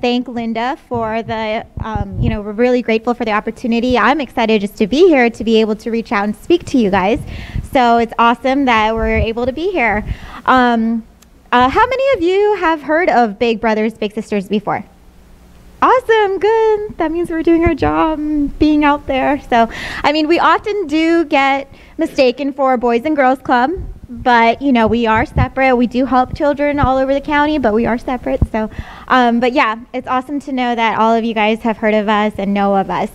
Thank Linda for the, we're really grateful for the opportunity. I'm excited just to be here, to be able to reach out and speak to you guys. So it's awesome that we're able to be here. How many of you have heard of Big Brothers, Big Sisters before? Awesome, good. That means we're doing our job, being out there. So, we often do get mistaken for a Boys and Girls Club, but, we are separate. We do help children all over the county, but we are separate. So, but yeah, it's awesome to know that all of you guys have heard of us and know of us.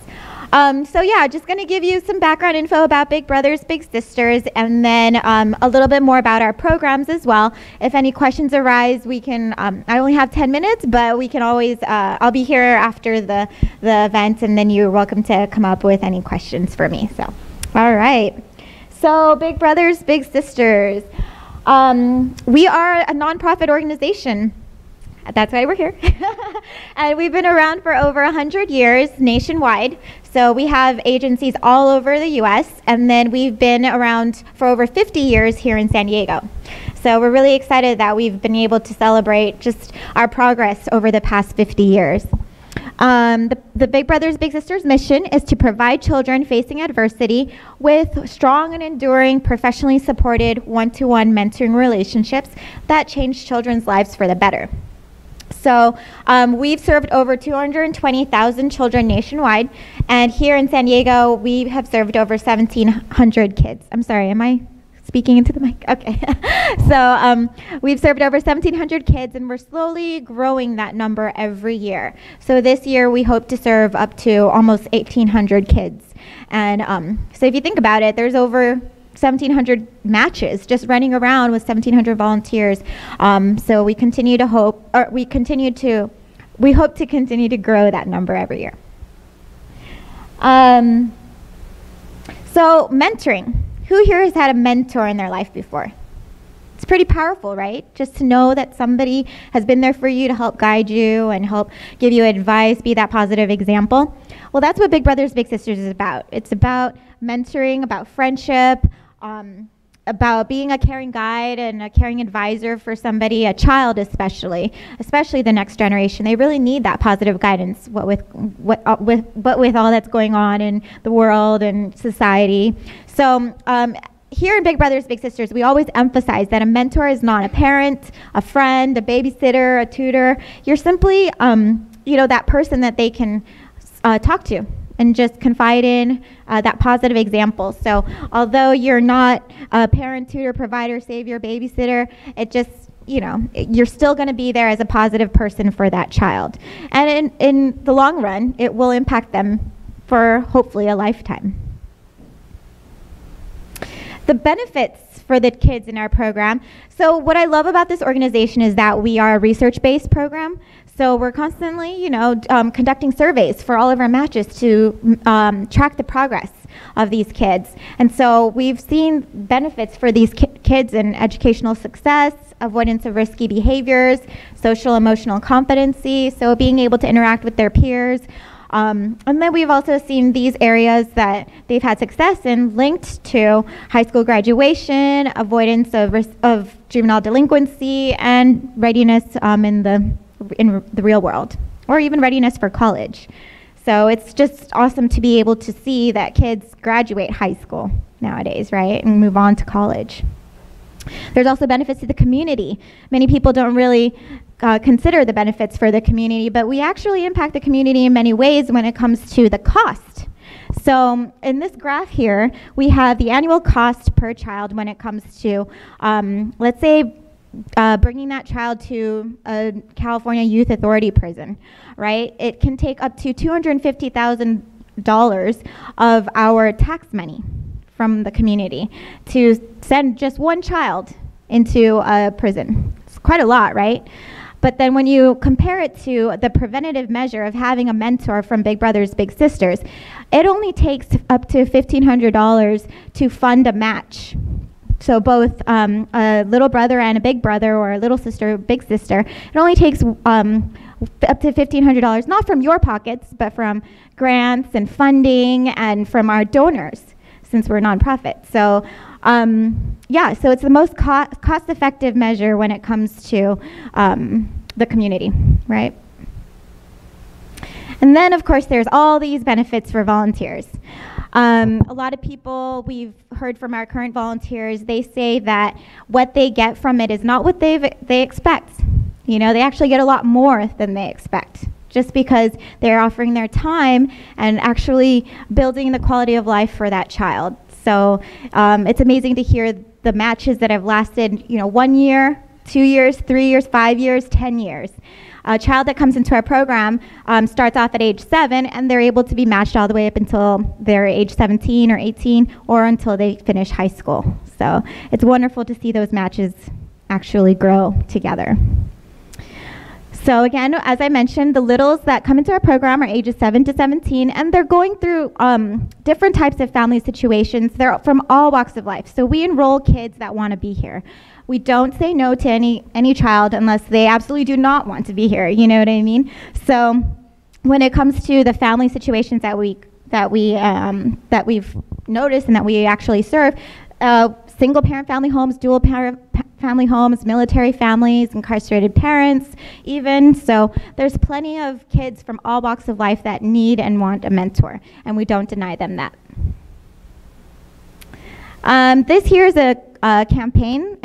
Just going to give you some background info about Big Brothers, Big Sisters, and then a little bit more about our programs as well. If any questions arise, we can, I only have 10 minutes, but we can always, I'll be here after the event, and then you're welcome to come up with any questions for me. So, all right. So, Big Brothers, Big Sisters. We are a nonprofit organization. That's why we're here. And we've been around for over 100 years nationwide. So we have agencies all over the U.S. And then we've been around for over 50 years here in San Diego. So we're really excited that we've been able to celebrate just our progress over the past 50 years. The Big Brothers Big Sisters mission is to provide children facing adversity with strong and enduring, professionally supported one-to-one mentoring relationships that change children's lives for the better. So we've served over 220,000 children nationwide, and here in San Diego, we have served over 1,700 kids. I'm sorry, am I speaking into the mic? Okay. So we've served over 1,700 kids, and we're slowly growing that number every year. So this year, we hope to serve up to almost 1,800 kids. And so if you think about it, there's over 1,700 matches just running around with 1,700 volunteers. So we continue to hope, or we hope to continue to grow that number every year. So mentoring. Who here has had a mentor in their life before? It's pretty powerful, right? Just to know that somebody has been there for you to help guide you and help give you advice, be that positive example. Well, that's what Big Brothers Big Sisters is about. It's about mentoring, about friendship, about being a caring guide and a caring advisor for somebody, a child especially the next generation. They really need that positive guidance, what with all that's going on in the world and society. So here in Big Brothers Big Sisters, we always emphasize that a mentor is not a parent, a friend, a babysitter, a tutor. You're simply that person that they can talk to and just confide in, that positive example. So although you're not a parent, tutor, provider, savior, babysitter, it just, you're still going to be there as a positive person for that child. And in the long run, it will impact them for hopefully a lifetime. The benefits for the kids in our program. So what I love about this organization is that we are a research-based program. So we're constantly, conducting surveys for all of our matches to track the progress of these kids. And so we've seen benefits for these kids in educational success, avoidance of risky behaviors, social emotional competency, so being able to interact with their peers. And then we've also seen these areas that they've had success in linked to high school graduation, avoidance of juvenile delinquency, and readiness in the real world, or even readiness for college. So it's just awesome to be able to see that kids graduate high school nowadays, right, and move on to college. There's also benefits to the community. Many people don't really consider the benefits for the community, but we actually impact the community in many ways when it comes to the cost. So in this graph here, we have the annual cost per child when it comes to, let's say, bringing that child to a California Youth Authority prison, right? It can take up to $250,000 of our tax money from the community to send just one child into a prison. It's quite a lot, right? But then when you compare it to the preventative measure of having a mentor from Big Brothers Big Sisters, it only takes up to $1,500 to fund a match. So both a little brother and a big brother, or a little sister, big sister, it only takes up to $1,500, not from your pockets, but from grants and funding and from our donors, since we're a nonprofit. So so it's the most cost-effective measure when it comes to the community, right? And then, of course, there's all these benefits for volunteers. A lot of people we've heard from our current volunteers, they say that what they get from it is not what they expect. You know, they actually get a lot more than they expect, just because they're offering their time and actually building the quality of life for that child. So it's amazing to hear the matches that have lasted, 1 year, 2 years, 3 years, 5 years, 10 years. A child that comes into our program starts off at age 7, and they're able to be matched all the way up until they're age 17 or 18, or until they finish high school. So it's wonderful to see those matches actually grow together. So again, as I mentioned, the littles that come into our program are ages 7 to 17, and they're going through different types of family situations. They're from all walks of life. So we enroll kids that want to be here. We don't say no to any child unless they absolutely do not want to be here. You know what I mean? So when it comes to the family situations that we've noticed and that we actually serve, single parent family homes, dual parent family homes, military families, incarcerated parents even. So there's plenty of kids from all walks of life that need and want a mentor, and we don't deny them that. This here is a campaign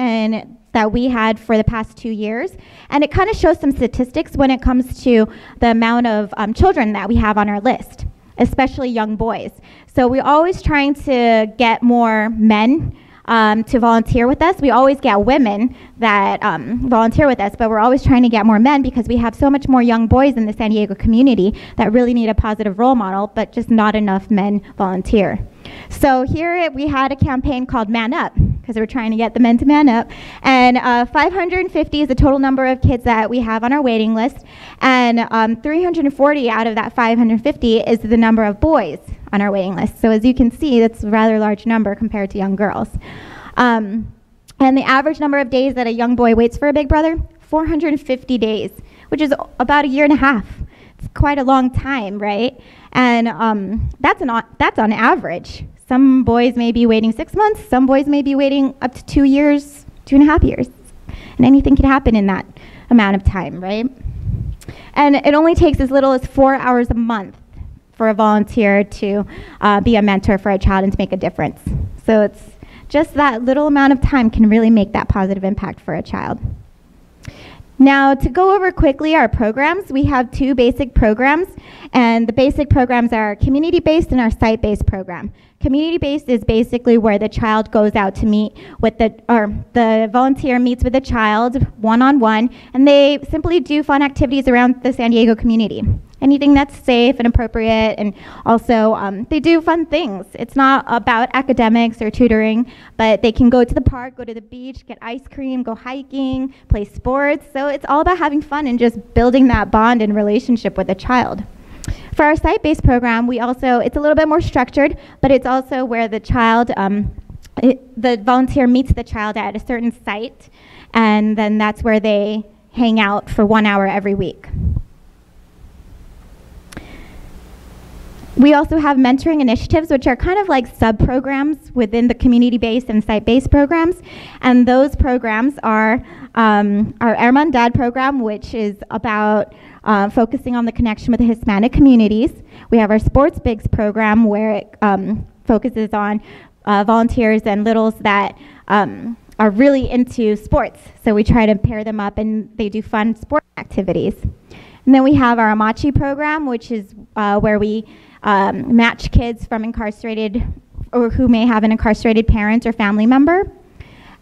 that we had for the past 2 years, and it kind of shows some statistics when it comes to the amount of children that we have on our list, especially young boys. So we're always trying to get more men to volunteer with us. We always get women that volunteer with us, but we're always trying to get more men because we have so much more young boys in the San Diego community that really need a positive role model, but just not enough men volunteer. So here we had a campaign called Man Up, because we're trying to get the men to man up. And 550 is the total number of kids that we have on our waiting list. And 340 out of that 550 is the number of boys on our waiting list. So as you can see, that's a rather large number compared to young girls. And the average number of days that a young boy waits for a big brother, 450 days, which is about a year and a half. It's quite a long time, right? And that's on average. Some boys may be waiting 6 months, some boys may be waiting up to 2 years, 2.5 years. And anything can happen in that amount of time, right? And it only takes as little as 4 hours a month for a volunteer to be a mentor for a child and to make a difference. So it's just that little amount of time can really make that positive impact for a child. Now, to go over quickly our programs, we have 2 basic programs, and the basic programs are community-based and our site-based program. Community-based is basically where the child goes out to meet with the volunteer meets with the child one-on-one, and they simply do fun activities around the San Diego community. Anything that's safe and appropriate, and also they do fun things. It's not about academics or tutoring, but they can go to the park, go to the beach, get ice cream, go hiking, play sports. So it's all about having fun and just building that bond and relationship with a child. For our site-based program, it's a little bit more structured, but it's also where the child, the volunteer meets the child at a certain site, and then that's where they hang out for 1 hour every week. We also have mentoring initiatives, which are kind of like sub-programs within the community-based and site-based programs. And those programs are our Hermandad program, which is about focusing on the connection with the Hispanic communities. We have our Sports Bigs program, where it focuses on volunteers and littles that are really into sports. So we try to pair them up, and they do fun sport activities. And then we have our Amachi program, which is where we match kids from incarcerated or who may have an incarcerated parent or family member.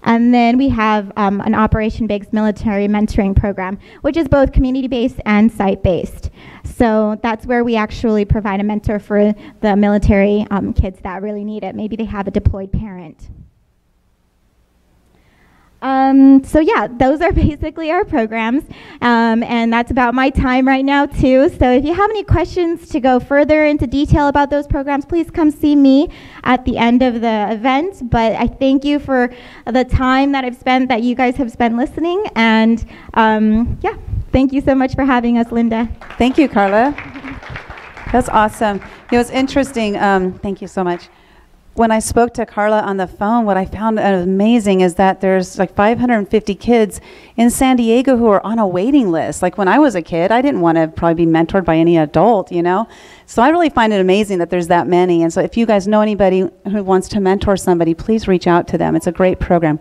And then we have an Operation Bigs military mentoring program, which is both community-based and site-based. So that's where we actually provide a mentor for the military kids that really need it. Maybe they have a deployed parent. So yeah, those are basically our programs, and that's about my time right now too. So if you have any questions to go further into detail about those programs, please come see me at the end of the event. But I thank you for the time that you guys have spent listening, and yeah, thank you so much for having us, Linda. Thank you, Karla. That's awesome. It was interesting. Thank you so much. When I spoke to Karla on the phone, what I found amazing is that there's like 550 kids in San Diego who are on a waiting list. Like when I was a kid, I didn't want to probably be mentored by any adult, you know? So I really find it amazing that there's that many. And so if you guys know anybody who wants to mentor somebody, please reach out to them. It's a great program.